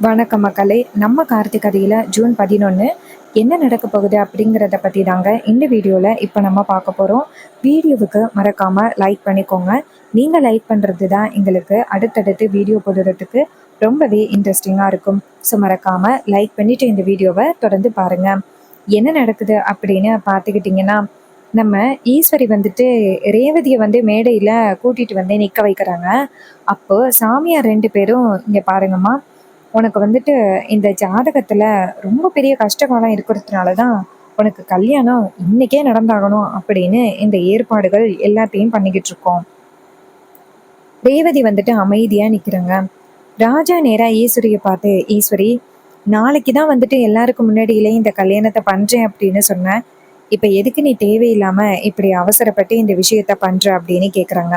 வணக்கம் மக்களே. நம்ம கார்த்திக் கதையில் ஜூன் 11 என்ன நடக்க போகுது அப்படிங்கிறத பற்றி தாங்க இந்த வீடியோவில் இப்போ நம்ம பார்க்க போகிறோம். வீடியோவுக்கு மறக்காமல் லைக் பண்ணிக்கோங்க. நீங்கள் லைக் பண்ணுறது தான் எங்களுக்கு அடுத்தடுத்து வீடியோ போடுறதுக்கு ரொம்பவே இன்ட்ரெஸ்டிங்காக இருக்கும். ஸோ மறக்காமல் லைக் பண்ணிவிட்டு இந்த வீடியோவை தொடர்ந்து பாருங்கள். என்ன நடக்குது அப்படின்னு பார்த்துக்கிட்டிங்கன்னா, நம்ம ஈஸ்வரி வந்துட்டு ரேவதியை மேடையில் கூட்டிகிட்டு நிற்க வைக்கிறாங்க. அப்போது சாமியார் 2 பேரும் இங்கே பாருங்கம்மா, உனக்கு இந்த ஜாதகத்துல ரொம்ப பெரிய கஷ்டகாலம் இருக்கிறதுனால தான் உனக்கு கல்யாணம் இன்னைக்கே நடந்தாகணும் அப்படின்னு இந்த ஏற்பாடுகள் எல்லாத்தையும் பண்ணிக்கிட்டு இருக்கோம். ரேவதி அமைதியா நிக்கிறாங்க. ராஜா நேரா ஈஸ்வரியை பார்த்து, ஈஸ்வரி, நாளைக்கு தான் எல்லாருக்கும் முன்னாடியிலே இந்த கல்யாணத்தை பண்றேன் அப்படின்னு சொன்னேன். இப்ப எதுக்கு நீ தேவையில்லாம இப்படி அவசரப்பட்டு இந்த விஷயத்த பண்ற அப்படின்னு கேக்குறாங்க.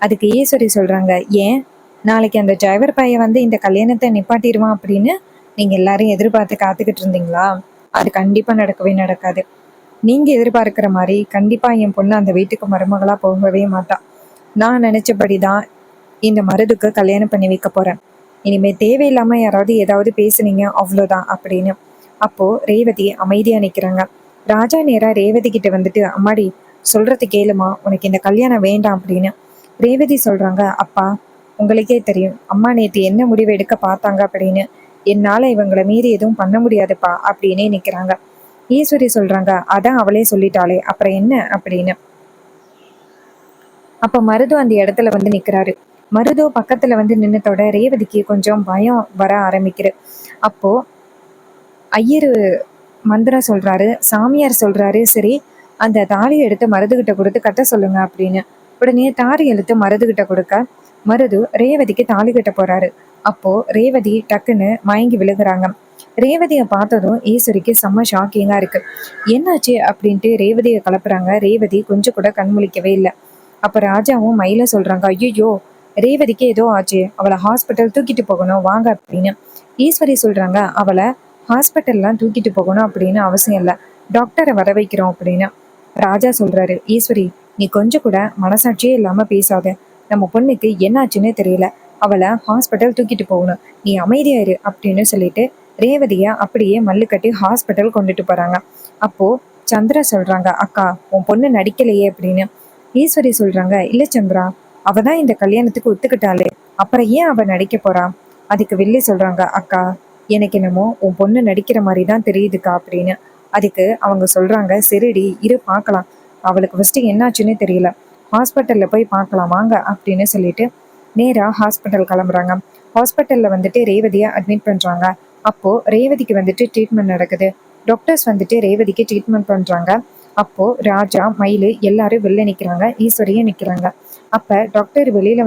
அதுக்கு ஈஸ்வரி சொல்றாங்க, ஏன் நாளைக்கு அந்த டிரைவர் பையன் இந்த கல்யாணத்தை நிப்பாட்டிடுவான் அப்படின்னு நீங்க எல்லாரும் எதிர்பார்த்து காத்துக்கிட்டு இருந்தீங்களா? அது கண்டிப்பா நடக்கவே நடக்காது. நீங்க எதிர்பார்க்கிற மாதிரி கண்டிப்பா என் பொண்ணு அந்த வீட்டுக்கு மருமகளா போகவே மாட்டா. நான் நினைச்சபடிதான் இந்த மருதுக்கு கல்யாணம் பண்ணி வைக்க போறேன். இனிமே தேவையில்லாம யாராவது ஏதாவது பேசுனீங்க அவ்வளோதான் அப்படின்னு. அப்போ ரேவதி அமைதியா நிக்கிறாங்க. ராஜா நேரா ரேவதி கிட்ட அம்மாடி, சொல்றது கேளுமா, உனக்கு இந்த கல்யாணம் வேண்டாம் அப்படின்னு. ரேவதி சொல்றாங்க, அப்பா, உங்களுக்கே தெரியும் அம்மா நேற்று என்ன முடிவு எடுக்க பார்த்தாங்க அப்படின்னு. என்னால இவங்களை மீறி எதுவும் பண்ண முடியாதுப்பா அப்படின்னே நிக்கிறாங்க. ஈஸ்வரி சொல்றாங்க, அதான் அவளே சொல்லிட்டாளே, அப்புறம் என்ன அப்படின்னு. அப்ப மருது அந்த இடத்துல நிக்கிறாரு. மருது பக்கத்துல நின்னதோட ரேவதிக்கு கொஞ்சம் பயம் வர ஆரம்பிக்குது. அப்போ ஐயரு மந்திரம் சொல்றாரு, சாமியார் சொல்றாரு, சரி அந்த தாலியை எடுத்து மருதுகிட்ட கொடுத்து கட்ட சொல்லுங்க அப்படின்னு. உடனே தாலி எடுத்து மருதுகிட்ட கொடுக்க மருது ரேவதிக்கு தாலி கட்ட போறாரு. அப்போ ரேவதி டக்குன்னு மயங்கி விழுகுறாங்க. ரேவதியை பார்த்ததும் ஈஸ்வரிக்கு செம்ம ஷாக்கிங்கா இருக்கு. என்னாச்சு அப்படின்ட்டு ரேவதியை கலப்புறாங்க. ரேவதி கொஞ்சம் கூட கண்முழிக்கவே இல்லை. அப்ப ராஜாவும் மயில சொல்றாங்க, ஐயோ, ரேவதிக்கு ஏதோ ஆச்சு, அவளை ஹாஸ்பிட்டல் தூக்கிட்டு போகணும் வாங்க அப்படின்னு. ஈஸ்வரி சொல்றாங்க, அவளை ஹாஸ்பிட்டல்லாம் தூக்கிட்டு போகணும் அப்படின்னு அவசியம் இல்லை, டாக்டரை வர வைக்கிறோம் அப்படின்னு. ராஜா சொல்றாரு, ஈஸ்வரி, நீ கொஞ்சம் கூட மனசாட்சியே இல்லாம பேசாத. நம்ம பொண்ணுக்கு என்னாச்சுன்னு தெரியல, அவளை ஹாஸ்பிட்டல் தூக்கிட்டு போகணும், நீ அமைதியா இரு அப்படின்னு சொல்லிட்டு ரேவதிய அப்படியே மல்லு கட்டி ஹாஸ்பிட்டல் கொண்டுட்டு போறாங்க. அப்போ சந்திரா சொல்றாங்க, அக்கா, உன் பொண்ணு நடிக்கலையே அப்படின்னு. ஈஸ்வரி சொல்றாங்க, இல்ல சந்திரா, அவ தான் இந்த கல்யாணத்துக்கு ஒத்துக்கிட்டாளே, அப்புறம் ஏன் அவ நடிக்க போறா? அதுக்கு வில்லி சொல்றாங்க, அக்கா, எனக்கு என்னமோ உன் பொண்ணு நடிக்கிற மாதிரி தான் தெரியுதுக்கா அப்படின்னு. அதுக்கு அவங்க சொல்றாங்க, சரிடி, இரு பார்க்கலாம், அவளுக்கு ஃபர்ஸ்ட் என்னாச்சுன்னு தெரியல, ஹாஸ்பிட்டல்ல போய் பார்க்கலாம் வாங்க அப்படின்னு சொல்லிட்டு நேரா ஹாஸ்பிட்டல் கிளம்புறாங்க. ஹாஸ்பிட்டல்ல ரேவதியை அட்மிட் பண்றாங்க. அப்போ ரேவதிக்கு ட்ரீட்மெண்ட் நடக்குது. டாக்டர்ஸ் ரேவதிக்கு ட்ரீட்மெண்ட் பண்றாங்க. அப்போ ராஜா, மயிலு எல்லாரும் வெளில நிக்கிறாங்க, ஈஸ்வரியும் நிக்கிறாங்க. அப்ப டாக்டர் வெளியில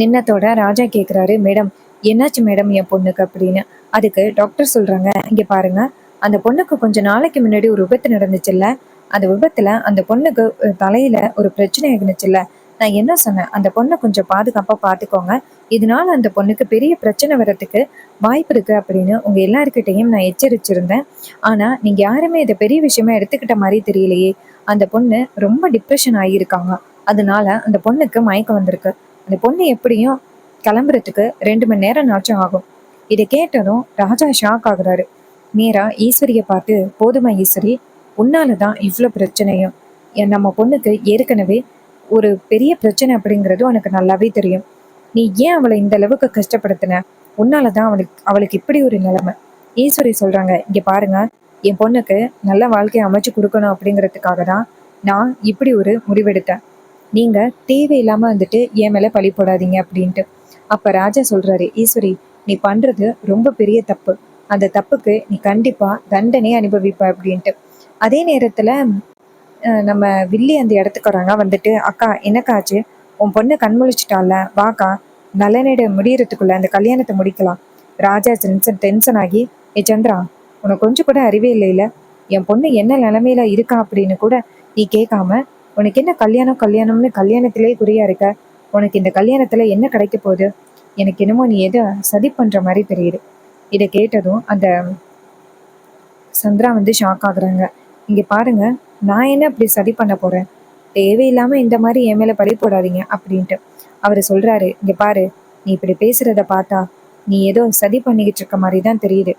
நின்னத்தோட ராஜா கேக்குறாரு, மேடம், என்னாச்சு மேடம் என் பொண்ணுக்கு அப்படின்னு. அதுக்கு டாக்டர் சொல்றாங்க, இங்க பாருங்க, அந்த பொண்ணுக்கு கொஞ்ச நாளைக்கு முன்னாடி ஒரு விபத்து நடந்துச்சுல்ல, அந்த விபத்துல அந்த பொண்ணுக்கு தலையில ஒரு பிரச்சனை இருந்துச்சுல்ல, நான் என்ன சொன்னேன், அந்த பொண்ணை கொஞ்சம் பாதுகாப்பா பாத்துக்கோங்க, இதனால அந்த பொண்ணுக்கு பெரிய பிரச்சனை வர்றதுக்கு வாய்ப்பு இருக்கு அப்படின்னு உங்க எல்லாருக்கிட்டையும் நான் எச்சரிச்சிருந்தேன். ஆனா நீங்க யாருமே இதை பெரிய விஷயமா எடுத்துக்கிட்ட மாதிரி தெரியலையே. அந்த பொண்ணு ரொம்ப டிப்ரெஷன் ஆகியிருக்காங்க, அதனால அந்த பொண்ணுக்கு மயக்கம் வந்திருக்கு, அந்த பொண்ணு எப்படியும் கிளம்புறதுக்கு 2 மணி நேரம் நாச்சும் ஆகும். இதை கேட்டதும் ராஜா ஷாக் ஆகுறாரு. நேரா ஈஸ்வரியை பார்த்து, போதுமா ஈஸ்வரி, உன்னாலதான் இவ்வளோ பிரச்சனையும், நம்ம பொண்ணுக்கு ஏற்கனவே ஒரு பெரிய பிரச்சனை அப்படிங்கிறது உனக்கு நல்லாவே தெரியும், நீ ஏன் அவளை இந்த அளவுக்கு கஷ்டப்படுத்தின, உன்னாலதான் அவளுக்கு இப்படி ஒரு நிலைமை. ஈஸ்வரி சொல்றாங்க, இங்க பாருங்க, என் பொண்ணுக்கு நல்ல வாழ்க்கையை அமைச்சு கொடுக்கணும் அப்படிங்கிறதுக்காக தான் நான் இப்படி ஒரு முடிவெடுத்தேன், நீங்க தேவையில்லாம என் மேல பழி போடாதீங்க அப்படின்ட்டு. அப்ப ராஜா சொல்றாரு, ஈஸ்வரி, நீ பண்றது ரொம்ப பெரிய தப்பு, அந்த தப்புக்கு நீ கண்டிப்பா தண்டனை அனுபவிப்ப அப்படின்ட்டு. அதே நேரத்துல நம்ம வில்லி அந்த இடத்துக்கு வராங்க. அக்கா, என்னக்காச்சு, உன் பொண்ணு கண்முழிச்சிட்டால, வாக்கா, நல்ல நேரம் முடியறதுக்குள்ள அந்த கல்யாணத்தை முடிக்கலாம். ராஜா டென்ஷன் ஆகி, ஏ சந்திரா, உனக்கு கொஞ்சம் கூட அறிவே இல்லையில, என் பொண்ணு என்ன நிலைமையில இருக்கா அப்படின்னு கூட நீ கேட்காம, உனக்கு என்ன கல்யாணம் கல்யாணம்னு கல்யாணத்திலே குறியா இருக்க, உனக்கு இந்த கல்யாணத்துல என்ன கிடைக்க போகுது, எனக்கு என்னமோ நீ எதை சதி பண்ற மாதிரி தெரியுது. இதை கேட்டதும் அந்த சந்திரா ஷாக் ஆகுறாங்க. இங்க பாருங்க, நான் என்ன அப்படி சதி பண்ண போறேன், தேவையில்லாம இந்த மாதிரி என் மேல பழி போடாதீங்க அப்படின்ட்டு. அவரு சொல்றாரு, இங்க பாரு, நீ இப்படி பேசுறத பார்த்தா நீ ஏதோ சதி பண்ணிக்கிட்டு இருக்க மாதிரி தான் தெரியுது.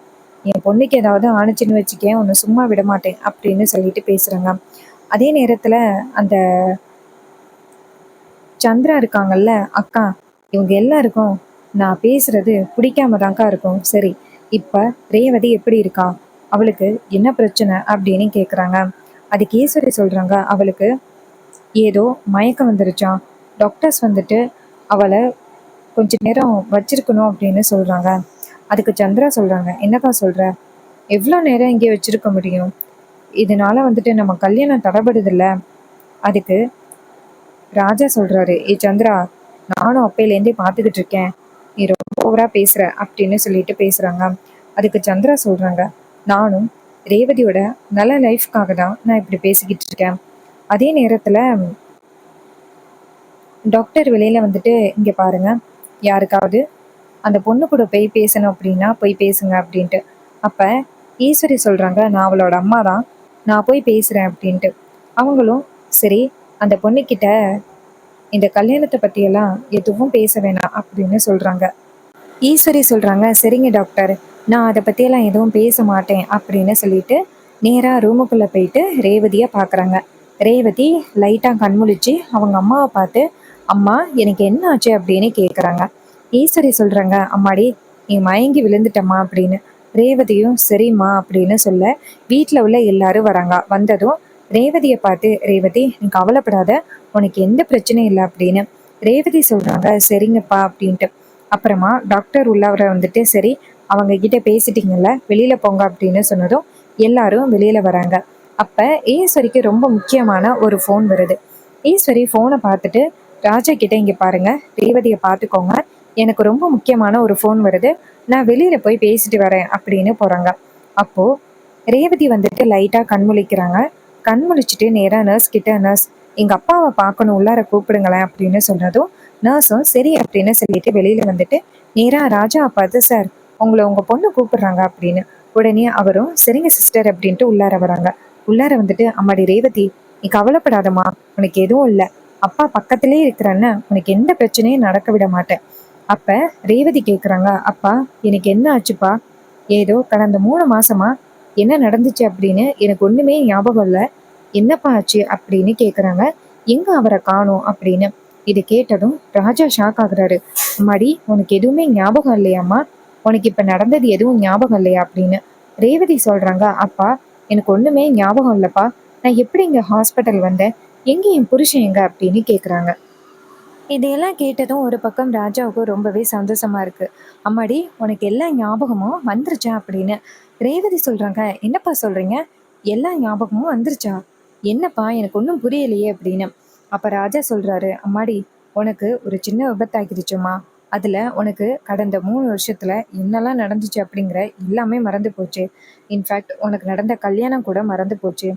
என் பொண்ணுக்கு ஏதாவது ஆணுச்சுன்னு வச்சுக்கேன், உன்னை சும்மா விட மாட்டேன் அப்படின்னு சொல்லிட்டு பேசுறாங்க. அதே நேரத்துல அந்த சந்திரா இருக்காங்கல்ல அக்கா, இவங்க எல்லாருக்கும் நான் பேசுறது பிடிக்காம தான்க்கா இருக்கும். சரி, இப்ப ரேவதி எப்படி இருக்கா, அவளுக்கு என்ன பிரச்சனை அப்படின்னு கேக்குறாங்க. அதுக்கு ஈஸ்வரி சொல்றாங்க, அவளுக்கு ஏதோ மயக்கம் வந்துருச்சாம். டாக்டர்ஸ் வந்துட்டு அவளை கொஞ்ச நேரம் வச்சிருக்கணும் அப்படின்னு சொல்றாங்க. அதுக்கு சந்திரா சொல்றாங்க, என்னக்கா சொல்ற, எவ்வளோ நேரம் இங்கே வச்சிருக்க முடியும், இதனால வந்துட்டு நம்ம கல்யாணம் தடைபடுதில்ல. அதுக்கு ராஜா சொல்றாரு, ஏ சந்திரா, நானும் அப்பையிலேருந்தே பார்த்துக்கிட்டு இருக்கேன், நீ ரொம்ப ஓவரா பேசுற அப்படின்னு சொல்லிட்டு பேசுறாங்க. அதுக்கு சந்திரா சொல்றாங்க, நானும் ரேவதியோட நல்ல லைஃப்காக தான் நான் இப்படி பேசிக்கிட்டு இருக்கேன். அதே நேரத்துல டாக்டர் வெளியில வந்துட்டு, இங்க பாருங்க, யாருக்காவது அந்த பொண்ணு கூட போய் பேசணும் அப்படின்னா போய் பேசுங்க அப்படின்ட்டு. அப்ப ஈஸ்வரி சொல்றாங்க, நான் அவளோட அம்மா தான், நான் போய் பேசுறேன் அப்படின்ட்டு. அவங்களும் சரி, அந்த பொண்ணுக்கிட்ட இந்த கல்யாணத்தை பற்றியெல்லாம் எதுவும் பேச வேணாம் அப்படின்னு சொல்கிறாங்க. ஈஸ்வரி சொல்கிறாங்க, சரிங்க டாக்டர், நான் அதை பற்றியெல்லாம் எதுவும் பேச மாட்டேன் அப்படின்னு சொல்லிட்டு நேராக ரூமுக்குள்ளே போயிட்டு ரேவதியை பார்க்குறாங்க. ரேவதி லைட்டாக கண்முழிச்சு அவங்க அம்மாவை பார்த்து, அம்மா எனக்கு என்ன ஆச்சு அப்படின்னு கேட்குறாங்க. ஈஸ்வரி சொல்கிறாங்க, அம்மாடி நீ மயங்கி விழுந்துட்டம்மா அப்படின்னு. ரேவதியும் சரிம்மா அப்படின்னு சொல்ல வீட்டில் உள்ள எல்லாரும் வராங்க. வந்ததும் ரேவதியை பார்த்து, ரேவதி நீ கவலைப்படாத, உனக்கு எந்த பிரச்சனையும் இல்லை அப்படின்னு. ரேவதி சொல்றாங்க, சரிங்கப்பா அப்படின்ட்டு. அப்புறமா டாக்டர் உள்ளவரை வந்துட்டு, சரி அவங்க கிட்ட பேசிட்டீங்கல்ல, வெளியில போங்க அப்படின்னு சொன்னதும் எல்லாரும் வெளியில வராங்க. அப்ப ஈஸ்வரிக்கு ரொம்ப முக்கியமான ஒரு ஃபோன் வருது. ஈஸ்வரி ஃபோனை பார்த்துட்டு ராஜா கிட்ட, இங்க பாருங்க, ரேவதியை பார்த்துக்கோங்க, எனக்கு ரொம்ப முக்கியமான ஒரு ஃபோன் வருது, நான் வெளியில போய் பேசிட்டு வரேன் அப்படின்னு போறாங்க. அப்போ ரேவதி வந்துட்டு லைட்டா கண்முழிக்கிறாங்க. கண்முழிச்சிட்டு நேரா நர்ஸ் கிட்ட, நர்ஸ் எங்க அப்பாவை பார்க்கணும், உள்ளார கூப்பிடுங்களேன் அப்படின்னு சொன்னதும் நர்ஸும் சரி அப்படின்னு சொல்லிட்டு வெளியில வந்துட்டு நேரா ராஜா பார்த்து, சார் உங்களை உங்க பொண்ணு கூப்பிடுறாங்க அப்படின்னு. உடனே அவரும் சரிங்க சிஸ்டர் அப்படின்ட்டு உள்ளார வராங்க. உள்ளார வந்துட்டு, அம்மாடி ரேவதி நீ கவலைப்படாதம்மா, உனக்கு எதுவும் இல்லை, அப்பா பக்கத்திலே இருக்கிறன்னு, உனக்கு எந்த பிரச்சனையும் நடக்க விட மாட்டேன். அப்ப ரேவதி கேக்குறாங்க, அப்பா எனக்கு என்ன ஆச்சுப்பா, ஏதோ கடந்த 3 மாசமா என்ன நடந்துச்சு அப்படின்னு எனக்கு ஒண்ணுமே ஞாபகம் இல்லை, என்னப்பா ஆச்சு அப்படின்னு கேக்குறாங்க. எங்க அவரை காணோம் அப்படின்னு. இது கேட்டதும் ராஜா ஷாக் ஆகுறாரு. அம்மாடி உனக்கு எதுவுமே ஞாபகம் இல்லையாம்மா, உனக்கு இப்ப நடந்தது எதுவும் ஞாபகம் இல்லையா அப்படின்னு. ரேவதி சொல்றாங்க, அப்பா எனக்கு ஒண்ணுமே ஞாபகம் இல்லப்பா, நான் எப்படி இங்க ஹாஸ்பிட்டல் வந்தேன், எங்க என் புருஷன் எங்க அப்படின்னு கேக்குறாங்க. இதையெல்லாம் கேட்டதும் ஒரு பக்கம் ராஜாவுக்கு ரொம்பவே சந்தோஷமா இருக்கு. அம்மாடி உனக்கு எல்லா ஞாபகமும் வந்துருச்சா அப்படின்னு. ரேவதி சொல்றாங்க, என்னப்பா சொல்றீங்க, எல்லா ஞாபகமும் வந்துருச்சா, என்னப்பா எனக்கு ஒன்றும் புரியலையே அப்படின்னு. அப்ப ராஜா சொல்றாரு, அம்மாடி உனக்கு ஒரு சின்ன விபத்தாகிடுச்சுமா, அதுல உனக்கு கடந்த 3 வருஷத்துல என்னெல்லாம் நடந்துச்சு அப்படிங்கிற எல்லாமே மறந்து போச்சு. இன்ஃபேக்ட் உனக்கு நடந்த கல்யாணம் கூட மறந்து போச்சு.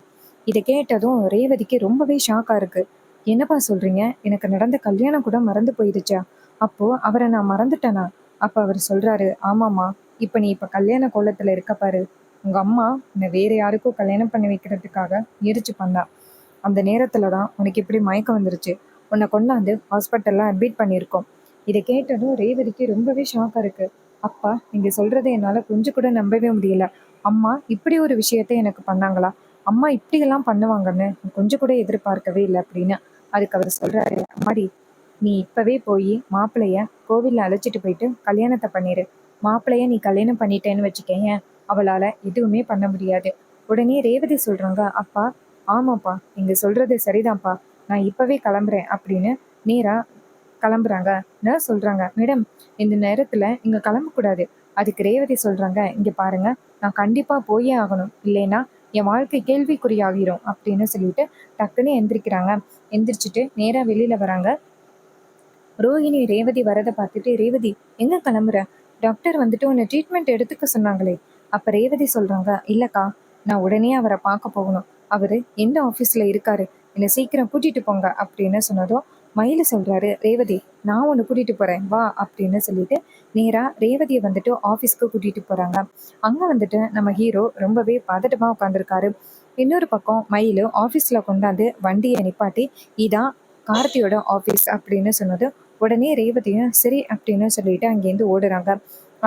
இதை கேட்டதும் ரேவதிக்கு ரொம்பவே ஷாக்கா இருக்கு. என்னப்பா சொல்றீங்க, எனக்கு நடந்த கல்யாணம் கூட மறந்து போயிடுச்சா, அப்போ அவரை நான் மறந்துட்டேனா. அப்ப அவர் சொல்றாரு, ஆமாம்மா, இப்ப நீ கல்யாண கோலத்துல இருக்க பாரு, உங்க அம்மா உன்னை வேற யாருக்கும் கல்யாணம் பண்ணி வைக்கிறதுக்காக முயற்சி பண்ணா, அந்த நேரத்துல தான் உனக்கு இப்படி மயக்கம் வந்துருச்சு, உன்னை கொண்டாந்து ஹாஸ்பிட்டல்ல அட்மிட் பண்ணியிருக்கோம். இதை கேட்டதும் ரேவதிக்கு ரொம்பவே ஷாக்கா இருக்கு. அப்பா நீங்க சொல்றதை என்னால கொஞ்சம் கூட நம்பவே முடியல, அம்மா இப்படி ஒரு விஷயத்தை எனக்கு பண்ணாங்களா, அம்மா இப்படியெல்லாம் பண்ணுவாங்கன்னு நான் கொஞ்சம் கூட எதிர்பார்க்கவே இல்லை அப்படின்னு. அதுக்கு அவர் சொல்றாரு, அம்மாடி நீ இப்பவே போய் மாப்பிள்ளைய கோவில்ல அழைச்சிட்டு போயிட்டு கல்யாணத்தை பண்ணிடு, மாப்பிள்ளைய நீ கல்யாணம் பண்ணிட்டேன்னு வச்சுக்கேன், அவளால எதுவுமே பண்ண முடியாது. உடனே ரேவதி சொல்றாங்க, அப்பா ஆமாப்பா நீங்க சொல்றது சரிதான்ப்பா, நான் இப்பவே கிளம்புறேன் அப்படின்னு நேரா கிளம்புறாங்க. நர்ஸ் சொல்றாங்க, மேடம் இந்த நேரத்துல இங்க கிளம்பக்கூடாது. அதுக்கு ரேவதி சொல்றாங்க, இங்க பாருங்க, நான் கண்டிப்பா போயே ஆகணும், இல்லைன்னா என் வாழ்க்கை கேள்விக்குறியாகிரும் அப்படின்னு சொல்லிட்டு டக்குன்னு எந்திரிக்கிறாங்க. எந்திரிச்சிட்டு நேரா வெளியில வராங்க. ரோஹிணி ரேவதி வரதை பார்த்துட்டு, ரேவதி எங்க கிளம்புற, டாக்டர் வந்துட்டு உன்னை ட்ரீட்மெண்ட் எடுத்துக்க சொன்னாங்களே. அப்ப ரேவதி சொல்றாங்க, இல்லக்கா நான் உடனே அவரை பார்க்க போகணும், அவரு எந்த ஆஃபீஸ்ல இருக்காரு, என்னை சீக்கிரம் கூட்டிட்டு போங்க அப்படின்னு சொன்னதும் மயிலு சொல்றாரு, ரேவதி நான் உன்னை கூட்டிட்டு போறேன் வா அப்படின்னு சொல்லிட்டு நேரா ரேவதியை வந்துட்டு ஆஃபீஸ்க்கு கூட்டிட்டு போறாங்க. அங்க வந்துட்டு நம்ம ஹீரோ ரொம்பவே பதட்டமா உட்காந்துருக்காரு. இன்னொரு பக்கம் மயிலு ஆஃபீஸ்ல கொண்டாந்து வண்டியை நிப்பாட்டி, இதான் கார்த்தியோட ஆஃபீஸ் அப்படின்னு சொன்னது. உடனே ரேவதியும் சரி அப்படின்னு சொல்லிட்டு அங்கேருந்து ஓடுறாங்க.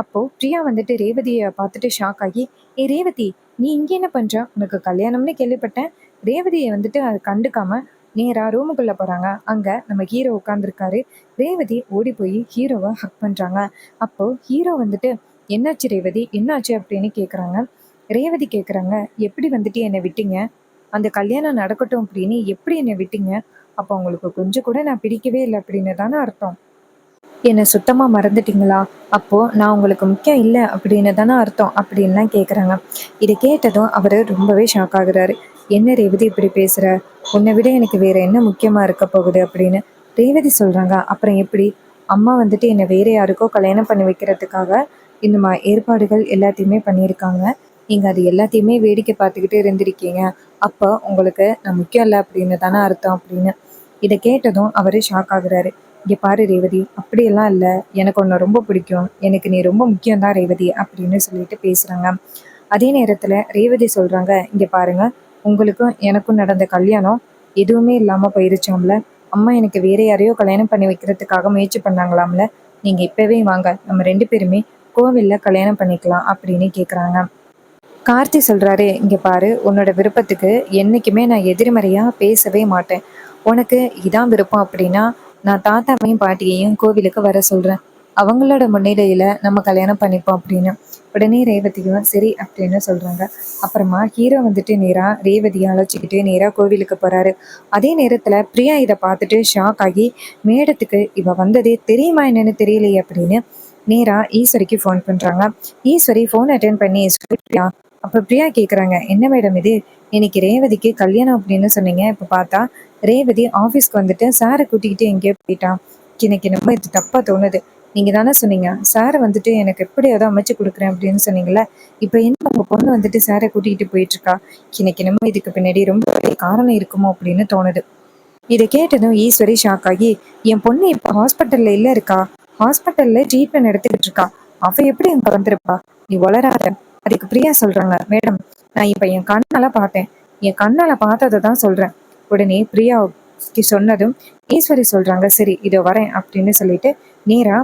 அப்போ பிரியா வந்துட்டு ரேவதியை பார்த்துட்டு ஷாக் ஆகி, ஏ ரேவதி, நீ இங்க என்ன பண்ற? உனக்கு கல்யாணம்னு கேள்விப்பட்டேன். ரேவதியை வந்துட்டு அது கண்டுக்காம நேரா ரூமுக்குள்ள போறாங்க. அங்க நம்ம ஹீரோ உட்கார்ந்துருக்காரு. ரேவதி ஓடி போய் ஹீரோவை ஹக் பண்றாங்க. அப்போ ஹீரோ வந்துட்டு, என்னாச்சு ரேவதி, என்னாச்சு அப்படின்னு கேக்குறாங்க. ரேவதி கேக்குறாங்க, எப்படி வந்துட்டு என்னை விட்டீங்க? அந்த கல்யாணம் நடக்கட்டும் அப்படின்னு எப்படி என்னை விட்டீங்க? அப்போ உங்களுக்கு கொஞ்சம் கூட நான் பிடிக்கவே இல்லை அப்படின்னு தானே அர்த்தம். என்னை சுத்தமா மறந்துட்டீங்களா? அப்போ நான் உங்களுக்கு முக்கியம் இல்லை அப்படின்னு தானே அர்த்தம் அப்படின்லாம் கேட்குறாங்க. இதை கேட்டதும் அவர் ரொம்பவே ஷாக் ஆகுறாரு. என்ன ரேவதி இப்படி பேசுற? உன்னை விட எனக்கு வேற என்ன முக்கியமா இருக்க போகுது அப்படின்னு ரேவதி சொல்றாங்க. அப்புறம் எப்படி? அம்மா வந்துட்டு என்னை வேற யாருக்கோ கல்யாணம் பண்ணி வைக்கிறதுக்காக இந்த ஏற்பாடுகள் எல்லாத்தையுமே பண்ணியிருக்காங்க. நீங்க அது எல்லாத்தையுமே வேடிக்கை பார்த்துக்கிட்டு இருந்திருக்கீங்க. அப்போ உங்களுக்கு நான் முக்கியம் இல்லை அப்படின்னு தானே அர்த்தம் அப்படின்னு. இதை கேட்டதும் அவரு ஷாக் ஆகுறாரு. இங்க பாரு ரேவதி, அப்படியெல்லாம் இல்லை, எனக்கு உன்னை ரொம்ப பிடிக்கும், எனக்கு நீ ரொம்ப முக்கியம் தான் ரேவதி அப்படின்னு சொல்லிட்டு பேசுறாங்க. அதே நேரத்துல ரேவதி சொல்றாங்க, இங்க பாருங்க, உங்களுக்கும் எனக்கும் நடந்த கல்யாணம் எதுவுமே இல்லாம போயிருச்சாம்ல. அம்மா எனக்கு வேற யாரையோ கல்யாணம் பண்ணி வைக்கிறதுக்காக முயற்சி பண்ணாங்களாம்ல. நீங்க இப்பவே வாங்க, நம்ம 2 பேருமே கோவில்ல கல்யாணம் பண்ணிக்கலாம் அப்படின்னு கேக்குறாங்க. கார்த்தி சொல்றாரு, இங்க பாரு, உன்னோட விருப்பத்துக்கு என்னைக்குமே நான் எதிர்மறையா பேசவே மாட்டேன். உனக்கு இதான் விருப்பம் அப்படின்னா நான் தாத்தாவையும் பாட்டியையும் கோவிலுக்கு வர சொல்றேன். அவங்களோட முன்னிலையில நம்ம கல்யாணம் பண்ணிப்போம் அப்படின்னு. உடனே ரேவதியும் சரி அப்படின்னு சொல்றாங்க. அப்புறமா ஹீரோ வந்துட்டு நேரா ரேவதியை அழைச்சிக்கிட்டு நேரா கோவிலுக்கு போறாரு. அதே நேரத்துல பிரியா இதை பார்த்துட்டு ஷாக் ஆகி, மேடத்துக்கு இவ வந்ததே தெரியுமா என்னன்னு தெரியலையே அப்படின்னு நேரா ஈஸ்வரிக்கு ஃபோன் பண்றாங்க. ஈஸ்வரி ஃபோன் அட்டென்ட் பண்ணி, பிரியா. அப்ப பிரியா கேக்குறாங்க, என்ன மேடம் இது, இன்னைக்கு ரேவதிக்கு கல்யாணம் அப்படின்னு சொன்னீங்க, இப்ப பார்த்தா ரேவதி ஆஃபீஸ்க்கு வந்துட்டு சாரை கூட்டிக்கிட்டு எங்கேயோ போயிட்டான். எனக்கு என்னமோ இது தப்பா தோணுது. நீங்க தானே சொன்னீங்க சாரை வந்துட்டு எனக்கு எப்படியாவது அமைச்சு கொடுக்குறேன் அப்படின்னு சொன்னீங்கல்ல. இப்ப என்ன உங்க பொண்ணு வந்துட்டு சாரை கூட்டிகிட்டு போயிட்டு இருக்கா? எனக்கு என்னமோ இதுக்கு பின்னாடி ரொம்ப பெரிய காரணம் இருக்குமோ அப்படின்னு தோணுது. இதை கேட்டதும் ஈஸ்வரி ஷாக் ஆகி, என் பொண்ணு இப்போ ஹாஸ்பிட்டல்ல இல்ல இருக்கா, ஹாஸ்பிட்டல்ல ட்ரீட்மெண்ட் எடுத்துக்கிட்டு இருக்கா, அவ எப்படி அங்க வந்திருப்பா, நீ வளராத. அதுக்கு பிரியா சொல்றாங்க, மேடம், நான் இப்ப என் கண்ணால பார்த்தேன், என் கண்ணால பார்த்ததை தான் சொல்றேன். உடனே பிரியா சொன்னதும் ஈஸ்வரி சொல்றாங்க, சரி இதோ வரேன் அப்படின்னு சொல்லிட்டு நேரா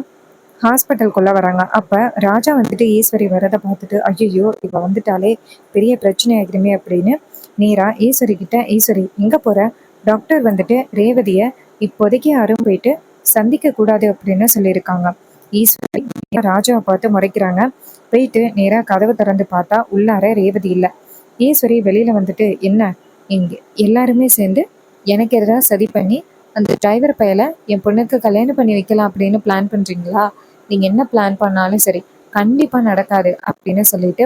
ஹாஸ்பிட்டலுக்குள்ள வராங்க. அப்ப ராஜா வந்துட்டு ஈஸ்வரி வரதை பார்த்துட்டு, ஐயோ இப்ப வந்துட்டாலே பெரிய பிரச்சனை ஆகிடுமே அப்படின்னு நேரா ஈஸ்வரி கிட்ட, ஈஸ்வரி எங்க போற? டாக்டர் வந்துட்டு ரேவதிய இப்போதைக்கு யாரும் போயிட்டு சந்திக்க கூடாது அப்படின்னு சொல்லியிருக்காங்க. ஈஸ்வரி ராஜாவை பார்த்து முறைக்கிறாங்க. போயிட்டு நேரா கதவை திறந்து பார்த்தா உள்ளார ரேவதி இல்லை. ஈஸ்வரி வெளியில வந்துட்டு, என்ன இங்க எல்லாருமே சேர்ந்து எனக்கு எதாவது சதி பண்ணி அந்த டிரைவர் பையலை என் பொண்ணுக்கு கல்யாணம் பண்ணி வைக்கலாம் அப்படின்னு பிளான் பண்றீங்களா? நீங்க என்ன பிளான் பண்ணாலும் சரி கண்டிப்பா நடக்காது அப்படின்னு சொல்லிட்டு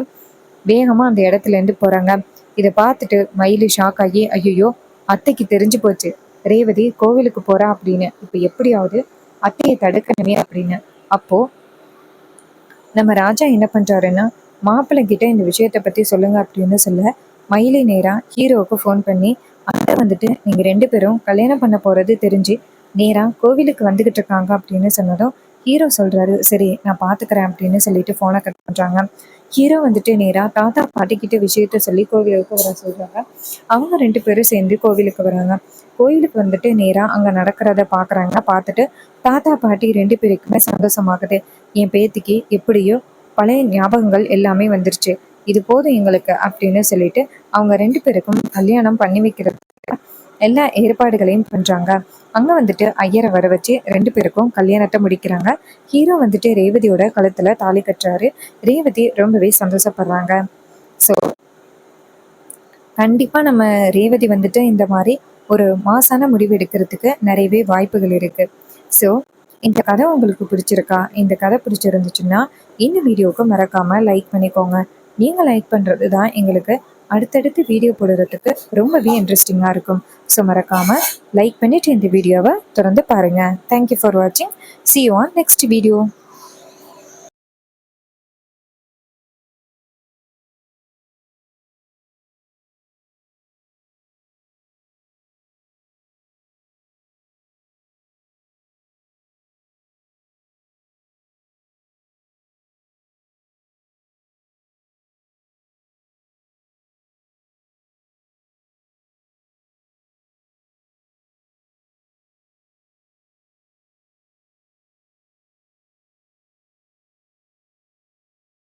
வேகமா அந்த இடத்துல இருந்து போறாங்க. இதை பார்த்துட்டு மயிலு ஷாக் ஆகி, ஐயோ அத்தைக்கு தெரிஞ்சு போச்சு ரேவதி கோவிலுக்கு போறா அப்படின்னு, இப்ப எப்படியாவது அத்தையை தடுக்கணுமே அப்படின்னு. அப்போ நம்ம ராஜா என்ன பண்றாருன்னா, மாப்பிள்ளை கிட்ட இந்த விஷயத்த பத்தி சொல்லுங்க அப்படின்னு சொல்ல, மயிலை நேரா ஹீரோவுக்கு ஃபோன் பண்ணி, அத்தை வந்துட்டு நீங்க 2 பேரும் கல்யாணம் பண்ண போறது தெரிஞ்சு நேரா கோவிலுக்கு வந்துகிட்டு இருக்காங்க அப்படின்னு சொன்னதும் ஹீரோ சொல்றாரு, சரி நான் பாத்துக்கிறேன் அப்படின்னு சொல்லிட்டு போனை கட் பண்றாங்க. ஹீரோ வந்துட்டு நேரா தாத்தா பாட்டி கிட்ட விஷயத்த சொல்லி கோவிலுக்கு வர சொல்றாங்க. அவங்க 2 பேரும் சேர்ந்து கோவிலுக்கு வராங்க. கோயிலுக்கு வந்துட்டு நேரா அங்க நடக்கிறத பாக்குறாங்க. பார்த்துட்டு தாத்தா பாட்டி 2 பேருக்குமே சந்தோஷமாகுது. என் பேத்திக்கு எப்படியோ பழைய ஞாபகங்கள் எல்லாமே வந்துருச்சு, இது போதும் எங்களுக்கு அப்படின்னு சொல்லிட்டு அவங்க 2 பேருக்கும் கல்யாணம் பண்ணி வைக்கிறது எல்லா ஏற்பாடுகளையும் பண்றாங்க. அங்க வந்துட்டு ஐயரை வர வச்சு 2 பேருக்கும் கல்யாணத்தை முடிக்கிறாங்க. ஹீரோ வந்துட்டு ரேவதியோட கழுத்துல தாலி கட்டுறாரு. ரேவதி ரொம்பவே சந்தோஷப்படுறாங்க. ஸோ கண்டிப்பா நம்ம ரேவதி வந்துட்டு இந்த மாதிரி ஒரு மாசான முடிவு எடுக்கிறதுக்கு நிறையவே வாய்ப்புகள் இருக்கு. ஸோ இந்த கதை உங்களுக்கு பிடிச்சிருக்கா? இந்த கதை பிடிச்சிருந்துச்சுன்னா இந்த வீடியோவுக்கு மறக்காம லைக் பண்ணிக்கோங்க. நீங்க லைக் பண்றது தான் எங்களுக்கு அடுத்தடுத்து வீடியோ போடுறதுக்கு ரொம்பவே இன்ட்ரெஸ்டிங்கா இருக்கும். ஸோ மறக்காம லைக் பண்ணிட்டு இந்த வீடியோவை தொடர்ந்து பாருங்க. தேங்க்யூ ஃபார் வாட்சிங். See you on next video.